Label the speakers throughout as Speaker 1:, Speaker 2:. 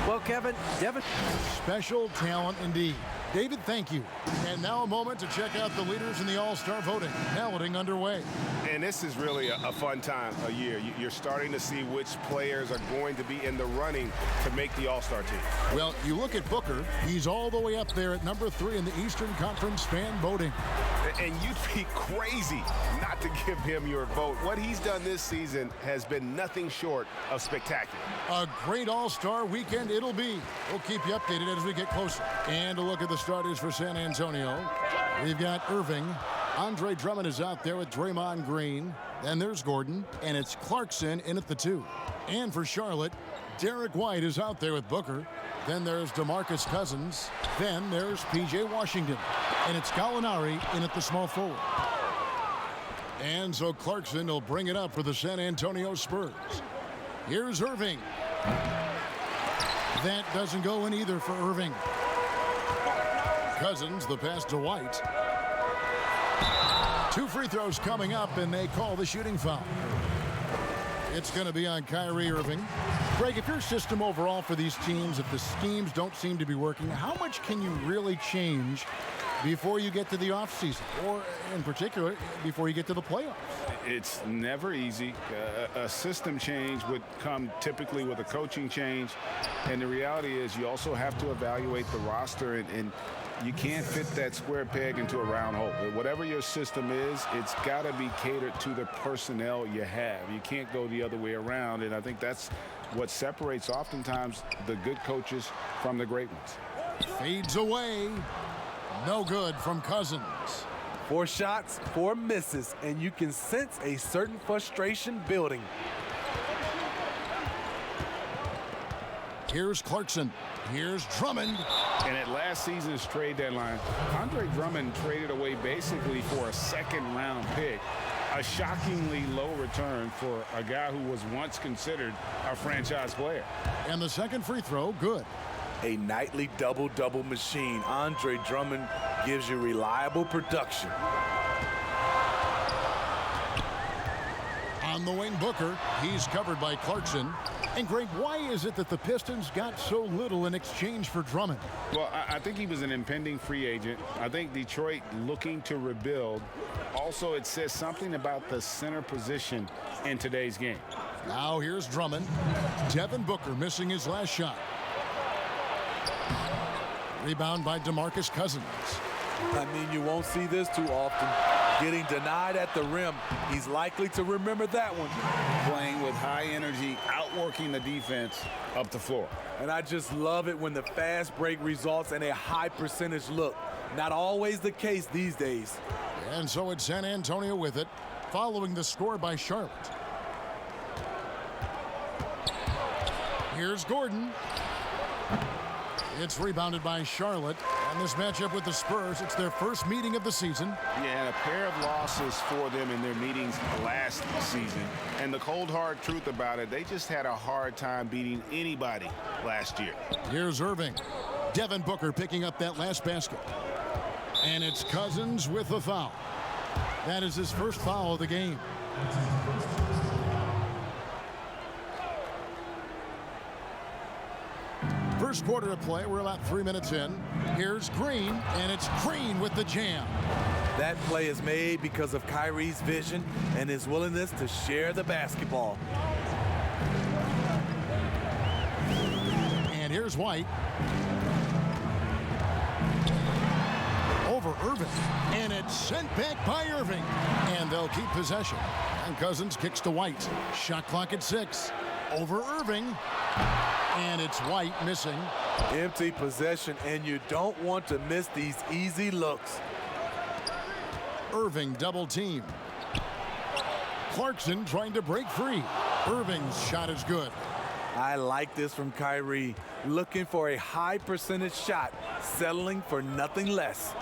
Speaker 1: Well, Kevin, Devin.
Speaker 2: Special talent indeed. David, thank you. And now a moment to check out the leaders in the All-Star voting. Balloting underway.
Speaker 3: And this is really a fun time of year. You're starting to see which players are going to be in the running to make the All-Star team.
Speaker 2: Well, you look at Booker. He's all the way up there at number 3 in the Eastern Conference fan voting.
Speaker 3: And you'd be crazy not to give him your vote. What he's done this season has been nothing short of spectacular.
Speaker 2: A great All-Star weekend it'll be. We'll keep you updated as we get closer. And a look at the starters for San Antonio. We've got Irving. Andre Drummond is out there with Draymond Green. Then there's Gordon. And it's Clarkson in at the 2. And for Charlotte, Derek White is out there with Booker. Then there's DeMarcus Cousins. Then there's P.J. Washington. And it's Gallinari in at the small forward. And so Clarkson will bring it up for the San Antonio Spurs. Here's Irving. That doesn't go in either for Irving. Cousins, the pass to White. 2 free throws coming up, and they call the shooting foul. It's going to be on Kyrie Irving. Greg, if your system overall for these teams, if the schemes don't seem to be working, how much can you really change before you get to the offseason, or in particular, before you get to the playoffs?
Speaker 4: It's never easy. A system change would come typically with a coaching change, and the reality is you also have to evaluate the roster, and you can't fit that square peg into a round hole. Whatever your system is, it's got to be catered to the personnel you have. You can't go the other way around, and I think that's what separates oftentimes the good coaches from the great ones.
Speaker 2: Fades away. No good from Cousins.
Speaker 1: 4 shots, 4 misses, and you can sense a certain frustration building.
Speaker 2: Here's Clarkson. Here's Drummond.
Speaker 4: And at last season's trade deadline, Andre Drummond traded away basically for a second-round pick. A shockingly low return for a guy who was once considered a franchise player.
Speaker 2: And the second free throw, good.
Speaker 5: A nightly double-double machine. Andre Drummond gives you reliable production.
Speaker 2: On the wing, Booker. He's covered by Clarkson. And Greg, why is it that the Pistons got so little in exchange for Drummond?
Speaker 4: Well, I think he was an impending free agent. I think Detroit looking to rebuild. Also, it says something about the center position in today's game.
Speaker 2: Now here's Drummond. Devin Booker missing his last shot. Rebound by DeMarcus Cousins.
Speaker 5: I mean, you won't see this too often. Getting denied at the rim. He's likely to remember that one.
Speaker 4: Playing with high energy, outworking the defense up the floor.
Speaker 5: And I just love it when the fast break results in a high percentage look. Not always the case these days.
Speaker 2: And so it's San Antonio with it, following the score by Charlotte. Here's Gordon. It's rebounded by Charlotte. And this matchup with the Spurs, it's their first meeting of the season.
Speaker 4: Yeah, a pair of losses for them in their meetings last season. And the cold, hard truth about it, they just had a hard time beating anybody last year.
Speaker 2: Here's Irving. Devin Booker picking up that last basket. And it's Cousins with the foul. That is his first foul of the game. First quarter of play, we're about 3 minutes in. Here's Green, and it's Green with the jam.
Speaker 5: That play is made because of Kyrie's vision and his willingness to share the basketball.
Speaker 2: And here's White. Over Irving, and it's sent back by Irving. And they'll keep possession. And Cousins kicks to White. Shot clock at 6. Over Irving. And it's White missing.
Speaker 5: Empty possession, and you don't want to miss these easy looks.
Speaker 2: Irving double team. Clarkson trying to break free. Irving's shot is good.
Speaker 5: I like this from Kyrie. Looking for a high percentage shot, settling for nothing less.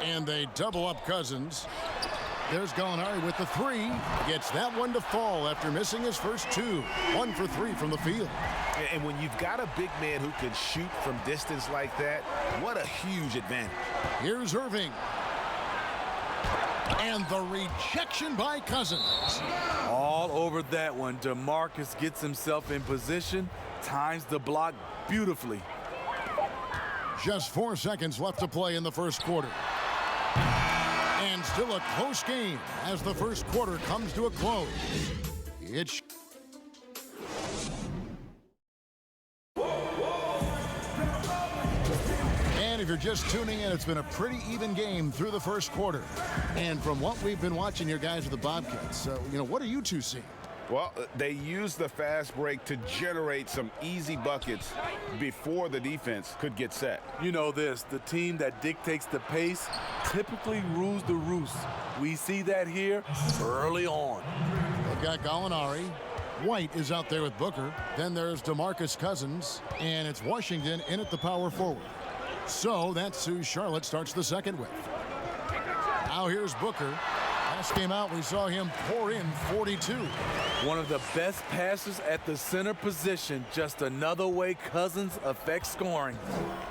Speaker 2: And they double up Cousins. There's Gallinari with the 3. Gets that one to fall after missing his first 2. 1 for 3 from the field.
Speaker 3: And when you've got a big man who can shoot from distance like that, what a huge advantage.
Speaker 2: Here's Irving. And the rejection by Cousins.
Speaker 5: All over that one. DeMarcus gets himself in position, times the block beautifully.
Speaker 2: Just 4 seconds left to play in the first quarter. And still a close game as the first quarter comes to a close. It's And if you're just tuning in, it's been a pretty even game through the first quarter. And from what we've been watching your guys with the Bobcats, what are you two seeing?
Speaker 4: Well, they used the fast break to generate some easy buckets before the defense could get set.
Speaker 5: You know this, the team that dictates the pace typically rules the roost. We see that here early on.
Speaker 2: They've got Gallinari. White is out there with Booker. Then there's DeMarcus Cousins. And it's Washington in at the power forward. So that's who Charlotte starts the second with. Now here's Booker. Last game out, we saw him pour in 42.
Speaker 5: One of the best passers at the center position. Just another way Cousins affects scoring.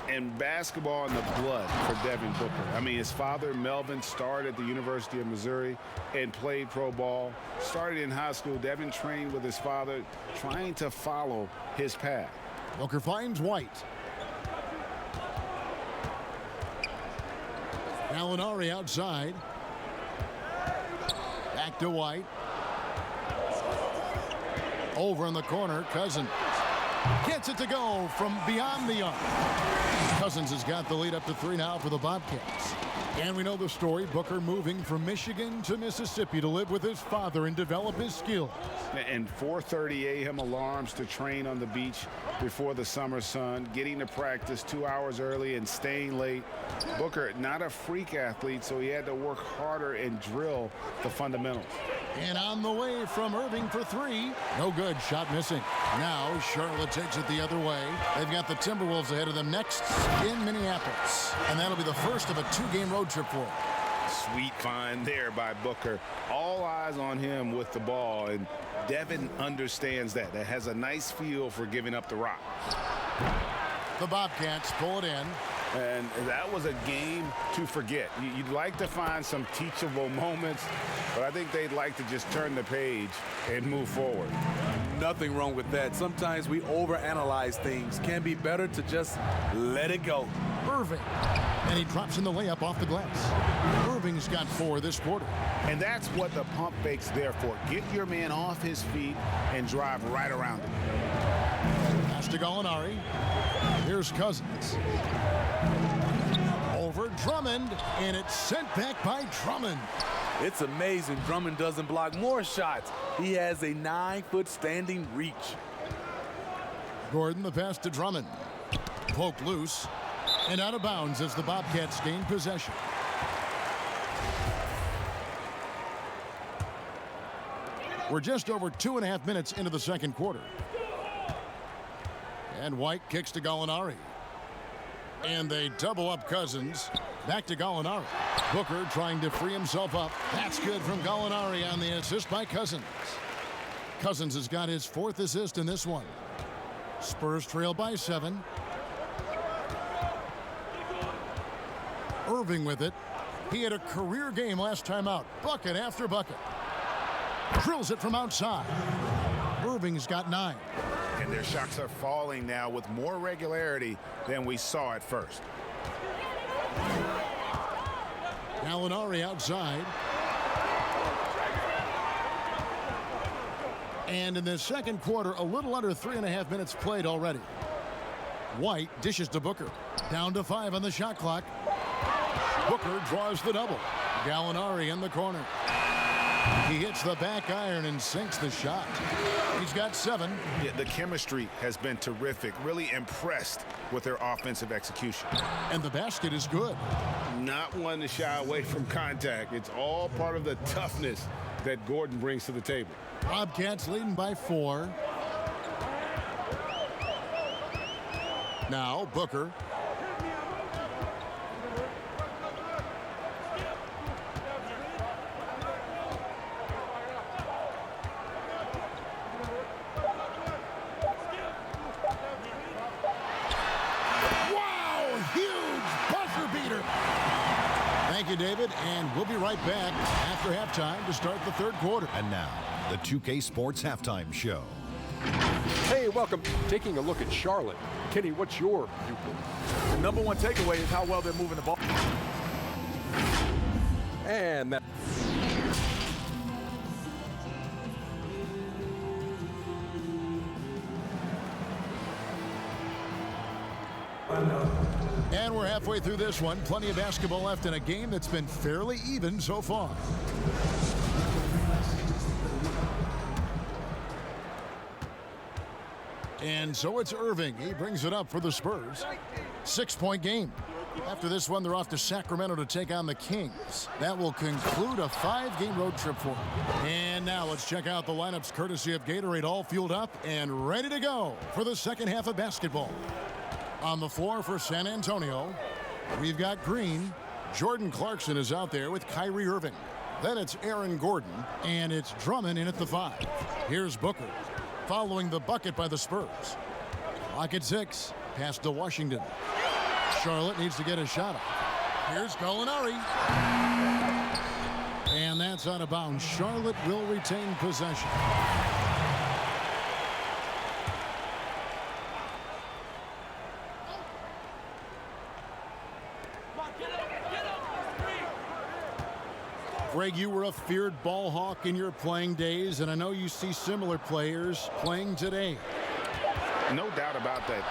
Speaker 4: And basketball in the blood for Devin Booker. I mean, his father, Melvin, started at the University of Missouri and played pro ball. Started in high school. Devin trained with his father, trying to follow his path.
Speaker 2: Booker finds White. Gallinari outside. Back to White. Over in the corner, Cousins. Gets it to go from beyond the arc. Cousins has got the lead up to 3 now for the Bobcats. And we know the story, Booker moving from Michigan to Mississippi to live with his father and develop his skills.
Speaker 4: And 4:30 a.m. alarms to train on the beach before the summer sun, getting to practice 2 hours early and staying late. Booker, not a freak athlete, so he had to work harder and drill the fundamentals.
Speaker 2: And on the way from Irving for 3. No good, shot missing. Now Charlotte takes it the other way. They've got the Timberwolves ahead of them next in Minneapolis. And that'll be the first of a 2-game road trip for them.
Speaker 4: Sweet find there by Booker. All eyes on him with the ball, and Devin understands that. That has a nice feel for giving up the rock.
Speaker 2: The Bobcats pull it in.
Speaker 4: And that was a game to forget. You'd like to find some teachable moments, but I think they'd like to just turn the page and move forward.
Speaker 5: Nothing wrong with that. Sometimes we overanalyze things. Can be better to just let it go.
Speaker 2: Irving. And he drops in the layup off the glass. Irving's got 4 this quarter.
Speaker 4: And that's what the pump fake's there for. Get your man off his feet and drive right around him.
Speaker 2: Pass to Gallinari. Here's Cousins. Over Drummond, and it's sent back by Drummond.
Speaker 5: It's amazing Drummond doesn't block more shots. He has a 9-foot standing reach.
Speaker 2: Gordon, the pass to Drummond. Poked loose and out of bounds as the Bobcats gain possession. We're just over 2.5 minutes into the second quarter. And White kicks to Gallinari. And they double up Cousins. Back to Gallinari. Booker trying to free himself up. That's good from Gallinari on the assist by Cousins. Cousins has got his 4th assist in this one. Spurs trail by 7. Irving with it. He had a career game last time out. Bucket after bucket. Drills it from outside. Irving's got 9.
Speaker 4: And their shots are falling now with more regularity than we saw at first.
Speaker 2: Gallinari outside. And in the second quarter, a little under 3.5 minutes played already. White dishes to Booker. Down to 5 on the shot clock. Booker draws the double. Gallinari in the corner. He hits the back iron and sinks the shot. He's got 7.
Speaker 4: Yeah, the chemistry has been terrific. Really impressed with their offensive execution.
Speaker 2: And the basket is good.
Speaker 4: Not one to shy away from contact. It's all part of the toughness that Gordon brings to the table.
Speaker 2: Bobcats leading by 4. Now Booker. you, David, and we'll be right back after halftime to start the third quarter.
Speaker 6: And now, the 2K Sports Halftime Show.
Speaker 7: Hey, welcome. Taking a look at Charlotte. Kenny, what's your viewpoint?
Speaker 1: The number one takeaway is how well they're moving the ball.
Speaker 7: And that.
Speaker 2: And we're halfway through this one. Plenty of basketball left in a game that's been fairly even so far. And so it's Irving. He brings it up for the Spurs. 6-point game. After this one, they're off to Sacramento to take on the Kings. That will conclude a 5-game road trip for them. And now let's check out the lineups courtesy of Gatorade, all fueled up and ready to go for the second half of basketball. On the floor for San Antonio, we've got Green. Jordan Clarkson is out there with Kyrie Irving. Then it's Aaron Gordon, and it's Drummond in at the 5. Here's Booker, following the bucket by the Spurs. Clock at 6, pass to Washington. Charlotte needs to get a shot off. Here's Gallinari. And that's out of bounds. Charlotte will retain possession. Greg, you were a feared ball hawk in your playing days, and I know you see similar players playing today.
Speaker 4: No doubt about that,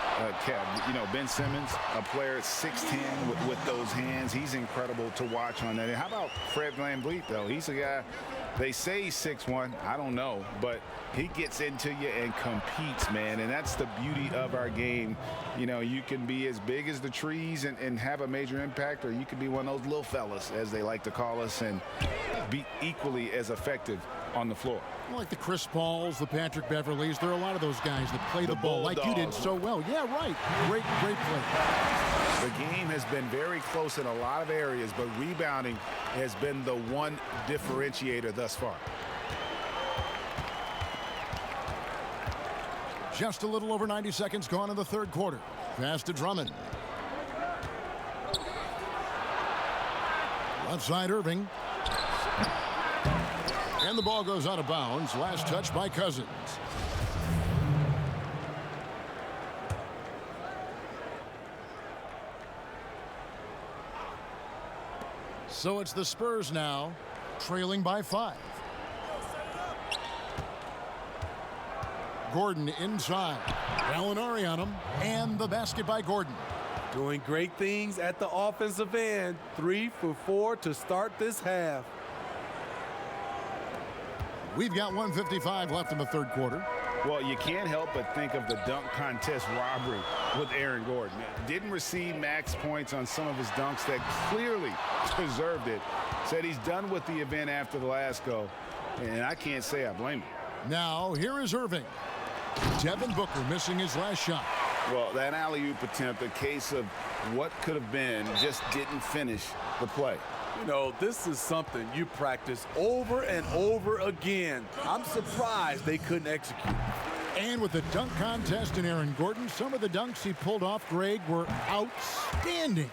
Speaker 4: Kev. You know, Ben Simmons, a player at 6'10" with those hands. He's incredible to watch on that. And how about Fred VanVleet, though? He's a guy, they say he's 6'1". I don't know, but he gets into you and competes, man. And that's the beauty of our game. You know, you can be as big as the trees and have a major impact, or you can be one of those little fellas, as they like to call us, and be equally as effective on the floor.
Speaker 2: Like the Chris Pauls, the Patrick Beverleys, there are a lot of those guys that play the ball like you did so well. Yeah, right. Great play.
Speaker 4: The game has been very close in a lot of areas, but rebounding has been the one differentiator thus far.
Speaker 2: Just a little over 90 seconds gone in the third quarter. Pass to Drummond. Left side, Irving. And the ball goes out of bounds. Last touch by Cousins. So it's the Spurs now, trailing by 5. Gordon inside. Gallinari on him. And the basket by Gordon.
Speaker 1: Doing great things at the offensive end. 3 for 4 to start this half.
Speaker 2: We've got 1:55 left in the third quarter.
Speaker 4: Well, you can't help but think of the dunk contest robbery with Aaron Gordon. Didn't receive max points on some of his dunks that clearly deserved it. Said he's done with the event after the last go, and I can't say I blame him.
Speaker 2: Now, here is Irving. Devin Booker missing his last shot.
Speaker 4: Well, that alley-oop attempt, a case of what could have been, just didn't finish the play.
Speaker 1: You know, this is something you practice over and over again. I'm surprised they couldn't execute.
Speaker 2: And with the dunk contest in Aaron Gordon, some of the dunks he pulled off, Greg, were outstanding.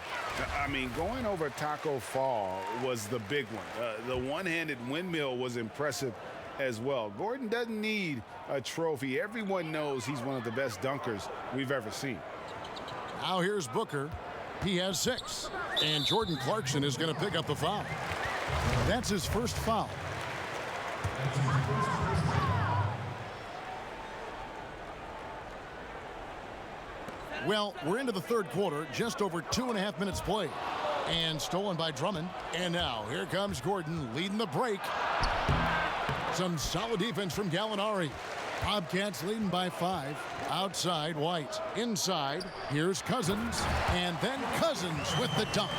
Speaker 4: I mean, going over Taco Fall was the big one. The one-handed windmill was impressive as well. Gordon doesn't need a trophy. Everyone knows he's one of the best dunkers we've ever seen.
Speaker 2: Now here's Booker. He has 6. And Jordan Clarkson is going to pick up the foul. That's his first foul. Well, we're into the third quarter, just over 2.5 minutes played. And stolen by Drummond. And now, here comes Gordon leading the break. Some solid defense from Gallinari. Bobcats leading by 5. Outside, White. Inside, here's Cousins. And then Cousins with the dunk.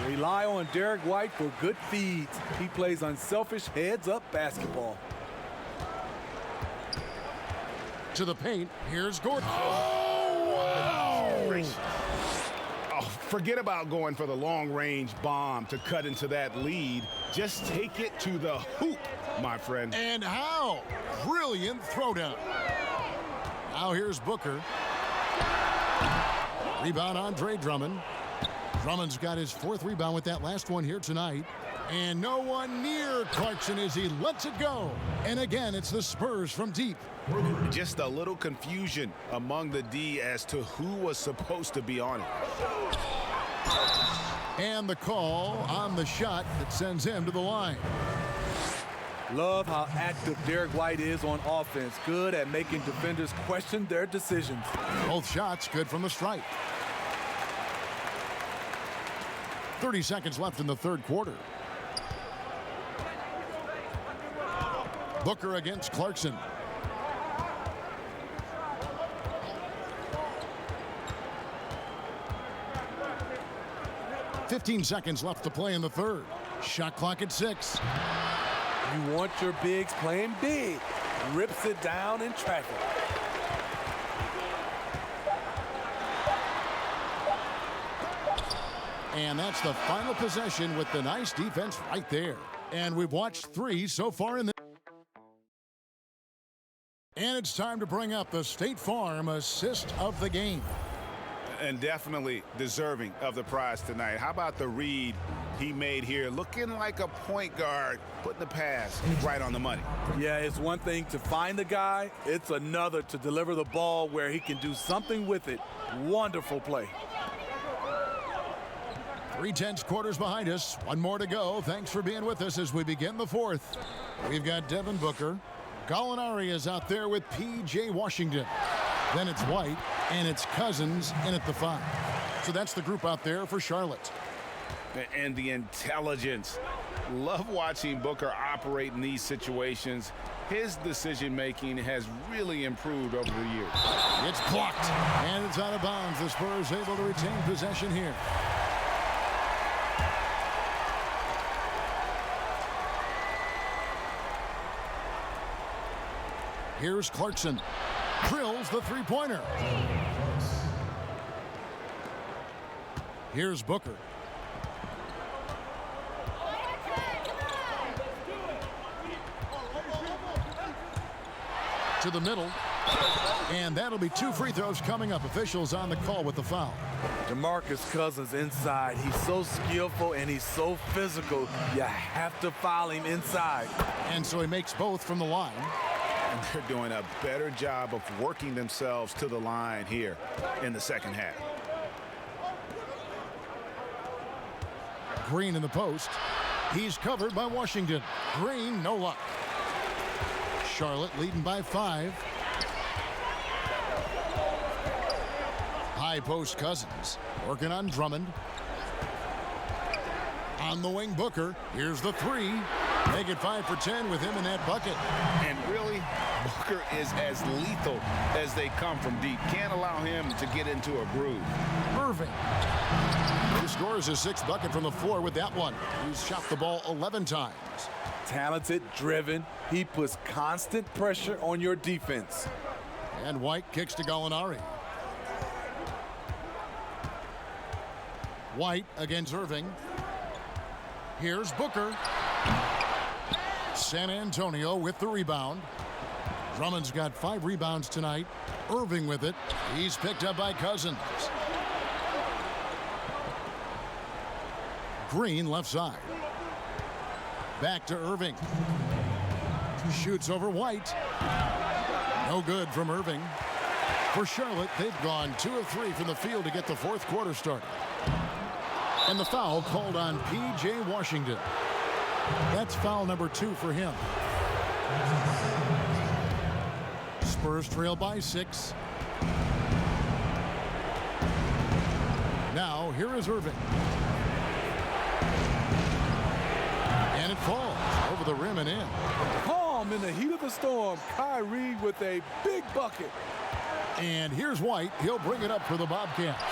Speaker 1: Rely on Derek White for good feeds. He plays unselfish heads-up basketball.
Speaker 2: To the paint, here's Gordon.
Speaker 4: Oh, forget about going for the long-range bomb to cut into that lead. Just take it to the hoop, my friend.
Speaker 2: And how? Brilliant throwdown. Now here's Booker. Rebound, Andre Drummond. Drummond's got his 4th rebound with that last one here tonight. And no one near Clarkson as he lets it go. And again, it's the Spurs from deep.
Speaker 3: Just a little confusion among the D as to who was supposed to be on it.
Speaker 2: And the call on the shot that sends him to the line.
Speaker 1: Love how active Derek White is on offense. Good at making defenders question their decisions.
Speaker 2: Both shots good from the stripe. 30 seconds left in the 3rd quarter. Booker against Clarkson. "15 seconds left to play in the 3rd. Shot clock at 6.
Speaker 1: You want your bigs playing big. Rips it down in traffic.
Speaker 2: And that's the final possession with the nice defense right there. And we've watched 3 so far in the... And it's time to bring up the State Farm assist of the game.
Speaker 3: And definitely deserving of the prize tonight. How about the read he made here? Looking like a point guard, putting the pass right on the money.
Speaker 1: Yeah, it's one thing to find the guy. It's another to deliver the ball where he can do something with it. Wonderful play.
Speaker 2: 3/10 quarters behind us. One more to go. Thanks for being with us as we begin the 4th. We've got Devin Booker. Gallinari is out there with P.J. Washington. Then it's White, and it's Cousins in at the 5. So that's the group out there for Charlotte.
Speaker 3: And the intelligence. Love watching Booker operate in these situations. His decision-making has really improved over the years.
Speaker 2: It's blocked, and it's out of bounds. The Spurs able to retain possession here. Here's Clarkson. Drills the 3-pointer. Here's Booker. To the middle. And that'll be 2 free throws coming up. Officials on the call with the foul.
Speaker 1: DeMarcus Cousins inside. He's so skillful and he's so physical. You have to foul him inside.
Speaker 2: And so he makes both from the line.
Speaker 3: And they're doing a better job of working themselves to the line here in the 2nd half.
Speaker 2: Green in the post. He's covered by Washington. Green, no luck. Charlotte leading by 5. High post Cousins. Working on Drummond. On the wing, Booker. Here's the 3. Make it 5 for 10 with him in that bucket.
Speaker 3: And really, Booker is as lethal as they come from deep. Can't allow him to get into a groove.
Speaker 2: Irving. He scores his 6th bucket from the floor with that one. He's shot the ball 11 times.
Speaker 1: Talented, driven. He puts constant pressure on your defense.
Speaker 2: And White kicks to Gallinari. White against Irving. Here's Booker. San Antonio with the rebound. Drummond's got 5 rebounds tonight. Irving with it. He's picked up by Cousins. Green left side. Back to Irving. Shoots over White. No good from Irving. For Charlotte, they've gone 2 of 3 from the field to get the 4th quarter started. And the foul called on P.J. Washington. That's foul number 2 for him. Spurs trail by 6. Now, here is Irving. And it falls over the rim and in.
Speaker 1: Calm in the heat of the storm. Kyrie with a big bucket.
Speaker 2: And here's White. He'll bring it up for the Bobcats.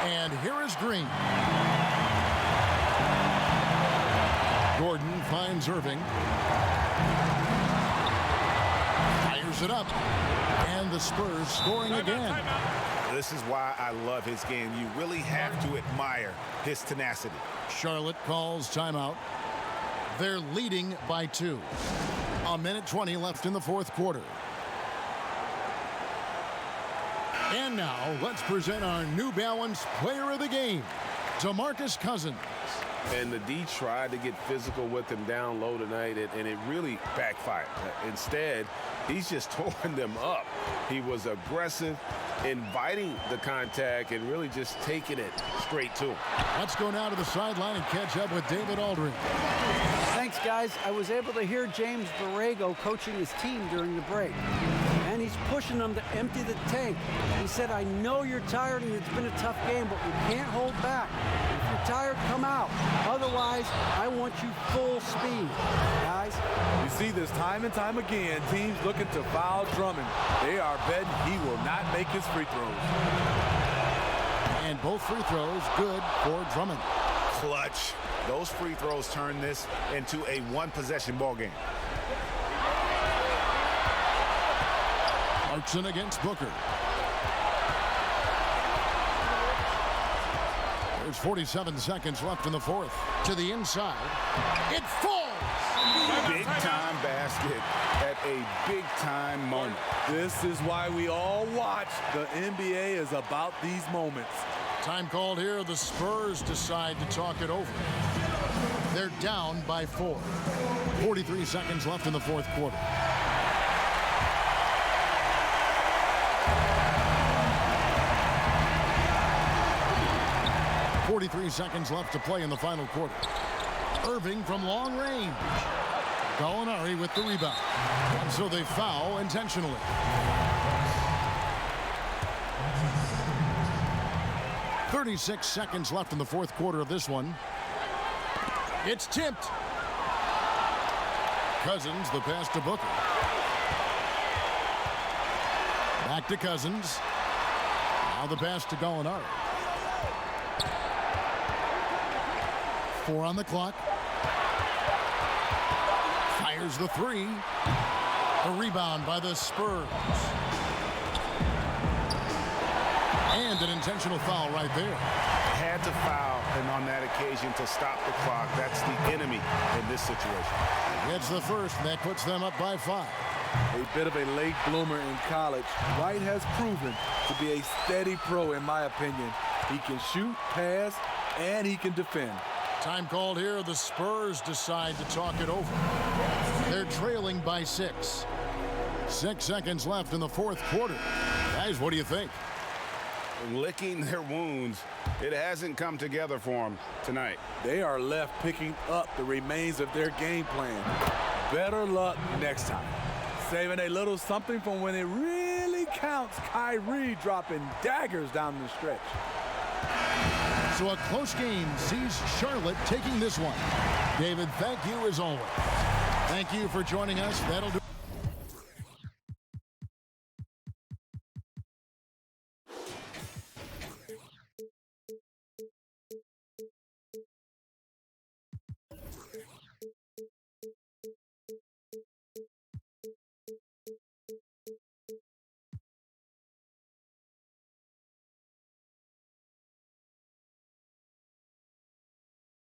Speaker 2: And here is Green. Gordon finds Irving. Fires it up. And the Spurs scoring again.
Speaker 3: This is why I love his game. You really have to admire his tenacity.
Speaker 2: Charlotte calls timeout. They're leading by 2. 1:20 left in the 4th quarter. And now, let's present our New Balance Player of the Game, DeMarcus Cousins.
Speaker 3: And the D tried to get physical with him down low tonight, and it really backfired. Instead, he's just tore them up. He was aggressive, inviting the contact, and really just taking it straight to him.
Speaker 2: Let's go now to the sideline and catch up with David Aldridge.
Speaker 8: Thanks, guys. I was able to hear James Borrego coaching his team during the break. And he's pushing them to empty the tank. He said, I know you're tired and it's been a tough game, but we can't hold back. If you're tired, come out. Otherwise, I want you full speed. Guys?
Speaker 1: You see this time and time again, teams looking to foul Drummond. They are betting he will not make his free throws.
Speaker 2: And both free throws good for Drummond.
Speaker 4: Clutch. Those free throws turn this into a one-possession ball game.
Speaker 2: Clarkson against Booker. There's 47 seconds left in the fourth. To the inside. It falls!
Speaker 3: Big-time basket at a big-time moment.
Speaker 1: This is why we all watch. The NBA is about these moments.
Speaker 2: Time called here. The Spurs decide to talk it over. They're down by 4. 43 seconds left in the fourth quarter. .43 seconds left to play in the final quarter. Irving from long range. Gallinari with the rebound. And so they foul intentionally. .36 seconds left in the fourth quarter of this one. It's tipped. Cousins, the pass to Booker. Back to Cousins. Now the pass to Gallinari. 4 on the clock. Fires the 3. A rebound by the Spurs. And an intentional foul right there.
Speaker 3: Had to foul, and on that occasion to stop the clock. That's the enemy in this situation.
Speaker 2: It's the first, and that puts them up by 5.
Speaker 1: A bit of a late bloomer in college, Wright has proven to be a steady pro in my opinion. He can shoot, pass, and he can defend.
Speaker 2: Time called here. The Spurs decide to talk it over. They're trailing by 6. 6 seconds left in the fourth quarter. Guys, what do you think?
Speaker 3: Licking their wounds. It hasn't come together for them tonight.
Speaker 1: They are left picking up the remains of their game plan. Better luck next time. Saving a little something from when it really counts. Kyrie dropping daggers down the stretch.
Speaker 2: So a close game sees Charlotte taking this one. David, thank you as always. Thank you for joining us. That'll do.